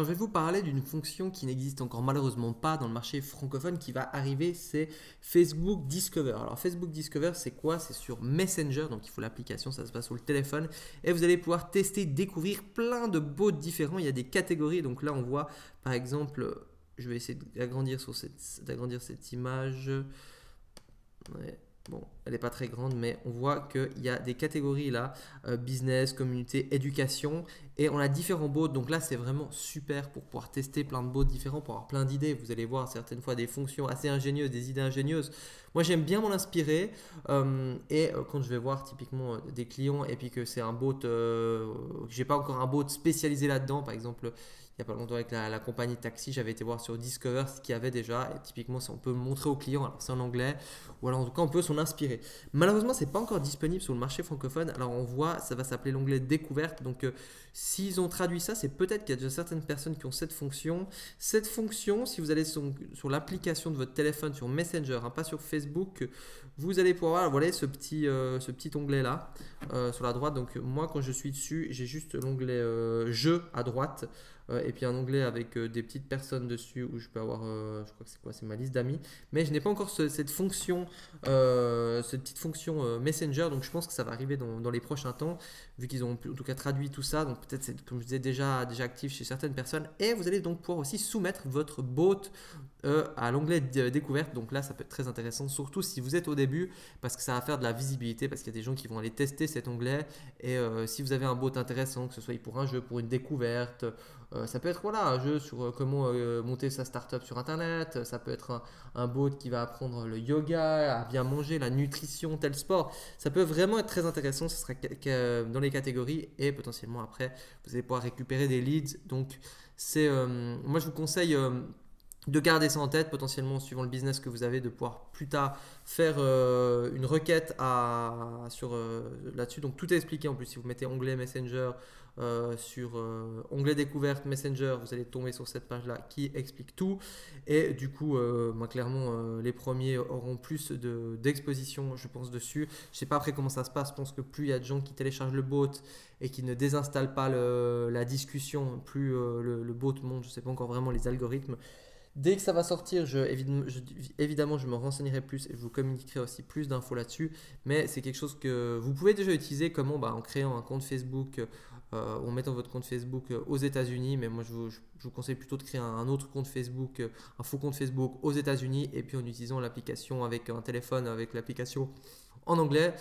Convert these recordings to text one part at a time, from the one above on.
Alors, je vais vous parler d'une fonction qui n'existe encore malheureusement pas dans le marché francophone qui va arriver, c'est Facebook Discover. Alors Facebook Discover, c'est quoi? C'est sur Messenger, donc il faut l'application, ça se passe sur le téléphone, et vous allez pouvoir tester, découvrir plein de bots différents. Il y a des catégories, donc là on voit par exemple, je vais essayer d'agrandir cette image. Ouais. Bon, elle n'est pas très grande, mais on voit qu'il y a des catégories là, business, communauté, éducation, et on a différents bots. Donc là, c'est vraiment super pour pouvoir tester plein de bots différents, pour avoir plein d'idées. Vous allez voir certaines fois des fonctions assez ingénieuses, des idées ingénieuses. Moi, j'aime bien m'en inspirer, quand je vais voir typiquement des clients et puis que c'est un bot, que j'ai pas encore un bot spécialisé là-dedans, par exemple. Il n'y a pas longtemps avec la compagnie de taxi, j'avais été voir sur Discover ce qu'il y avait déjà et typiquement on peut montrer aux clients, alors c'est en anglais, ou alors en tout cas on peut s'en inspirer. Malheureusement, c'est pas encore disponible sur le marché francophone. Alors on voit, ça va s'appeler l'onglet découverte. Donc s'ils ont traduit ça, c'est peut-être qu'il y a déjà certaines personnes qui ont cette fonction. Cette fonction, si vous allez sur l'application de votre téléphone, sur Messenger, hein, pas sur Facebook, vous allez pouvoir voir, voilà, ce petit onglet là sur la droite. Donc moi, quand je suis dessus, j'ai juste l'onglet jeu à droite. Et puis un onglet avec des petites personnes dessus où je peux avoir, je crois que c'est quoi, c'est ma liste d'amis, mais je n'ai pas encore cette fonction, cette petite fonction Messenger, donc je pense que ça va arriver dans les prochains temps, vu qu'ils ont en tout cas traduit tout ça, donc peut-être c'est, comme je disais, déjà actif chez certaines personnes, et vous allez donc pouvoir aussi soumettre votre bot à l'onglet découverte, donc là ça peut être très intéressant, surtout si vous êtes au début, parce que ça va faire de la visibilité, parce qu'il y a des gens qui vont aller tester cet onglet, et si vous avez un bot intéressant, que ce soit pour un jeu, pour une découverte, ça peut être voilà, un jeu sur comment monter sa startup sur internet, ça peut être un bot qui va apprendre le yoga, à bien manger, la nutrition, tel sport. Ça peut vraiment être très intéressant, ce sera dans les catégories et potentiellement après vous allez pouvoir récupérer des leads. Donc moi je vous conseille de garder ça en tête, potentiellement suivant le business que vous avez, de pouvoir plus tard faire une requête là-dessus. Donc tout est expliqué en plus. Si vous mettez onglet Messenger sur onglet découverte Messenger, vous allez tomber sur cette page-là qui explique tout. Et du coup, moi, clairement, les premiers auront plus d'exposition, je pense, dessus. Je ne sais pas après comment ça se passe. Je pense que plus il y a de gens qui téléchargent le bot et qui ne désinstallent pas la discussion, plus le bot monte. Je ne sais pas encore vraiment les algorithmes. Dès que ça va sortir, évidemment, je me renseignerai plus et je vous communiquerai aussi plus d'infos là-dessus. Mais c'est quelque chose que vous pouvez déjà utiliser comment en créant un compte Facebook ou en mettant votre compte Facebook aux États-Unis. Mais moi, je vous conseille plutôt de créer un autre compte Facebook, un faux compte Facebook aux États-Unis et puis en utilisant l'application avec un téléphone, avec l'application en anglais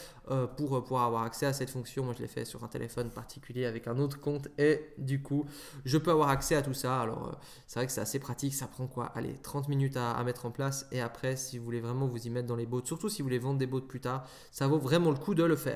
pour pouvoir avoir accès à cette fonction. Moi, je l'ai fait sur un téléphone particulier avec un autre compte et du coup, je peux avoir accès à tout ça. Alors, c'est vrai que c'est assez pratique. Ça prend quoi? Allez, 30 minutes à mettre en place et après, si vous voulez vraiment vous y mettre dans les bots, surtout si vous voulez vendre des bots plus tard, ça vaut vraiment le coup de le faire.